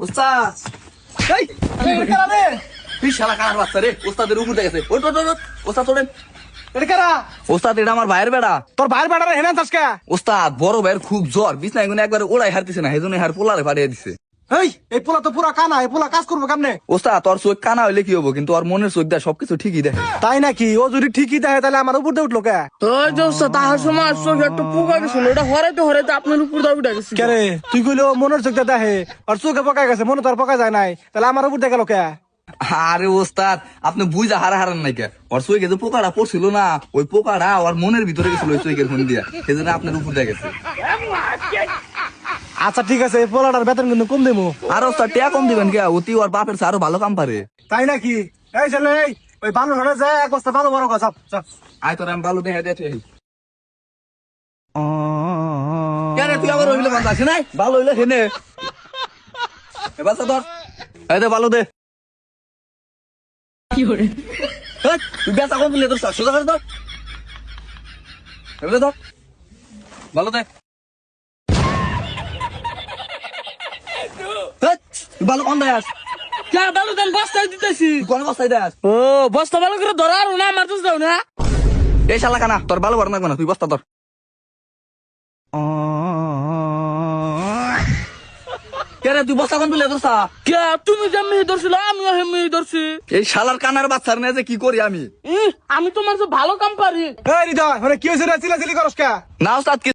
উস্তাদ এই এটা রে তুই শালা কার বাচ্চা রে উস্তাদের উপর দেখেছে ওট ওট ওট উস্তাদ তোড়েন এটা কারা উস্তাদ এটা আমার ভাইয়ের বেড়া তোর ভাইয়ের বেটারে হেনা থাসকা উস্তাদ বড় ভাইয়ের খুব জ্বর বিছনা এগুলো একবার ওড়াই হারতেছে না সেজন্য হার পোলারে পাঠিয়ে দিছে এই পোলা তো পুরা কানা এই পোলা কাজ করবো কেমনে? উস্তাদ তোর চোখ কানা হইলে কি হবো কিন্তু ওর মনের চোখ দেয় সবকিছু ঠিকই দেখে তাই নাকি? ও যদি ঠিকই দেখে তাহলে আমার উপর দিয়ে উঠলো কে? ওই যে ওস্তাদ তাহার সময় চোখে একটা পোকা গেছিল ওটা হরাইতে হরাইতে আপনার উপর দাবি ডাকেছি কে রে তুই কইলো মনের চোখটা দেখে আর চোখে পকা গেছে মনে তো আর পকা যায় নাই তাহলে আমার উপর দিয়ে গেল কে? আরে ওস্তাদ আপনি বুঝা হারান নাই কে ওর চোখে যে পোকাটা পড়ছিল না ওই পোকাটা ওর মনের ভিতরে গেছিল ওই চোখের ফোন দিয়া সেজন্য আপনার উপর দিয়ে গেছে আচ্ছা ঠিক আছে এই পোলাটার বেতন কিন্তু কম দেবো। আর ওস্তাদ টিয়া কম দিবেন কে অতি ওর বাপের চেয়ে আরো ভালো কাম পারে তাই নাকি? এই ছেলে এই ওই বানর ঘরে যায় এক বস্তা ভালো বড় কথা চাপ আয় তোর আমি ভালো দেখে দেখে কেন তুই আবার হইলে বান্ধা আছে নাই ভালো হইলে হেনে এবার ধর এই দে ভালো দে কি করে হেৎ, তুই বেচা কম দিলে তোর সোজা করে ধর এবারে ধর ভালো দে হেৎ, তুই ভালো কম দেয় কে ভালো দেন বস্তায় দিতেছি তুই কোন বস্তায় দেয় ও বস্তা ভালো করে ধরা আর না আমার তো দাও না এই শালা কানা তোর ভালো বড় না তুই বস্তা ধর কেরে তুই বস্তা কোন দিলে তোর কে তুমি যে মেয়ে ধরছিল আমিও মেয়ে ধরছি এই শালার কানার বাচ্চার নিয়ে যে কি করি আমি আমি তোমার যে ভালো কাম পারি। এই হৃদয় মানে কি হয়েছে রে চিলাচিলি করস কে? না ওস্তাদ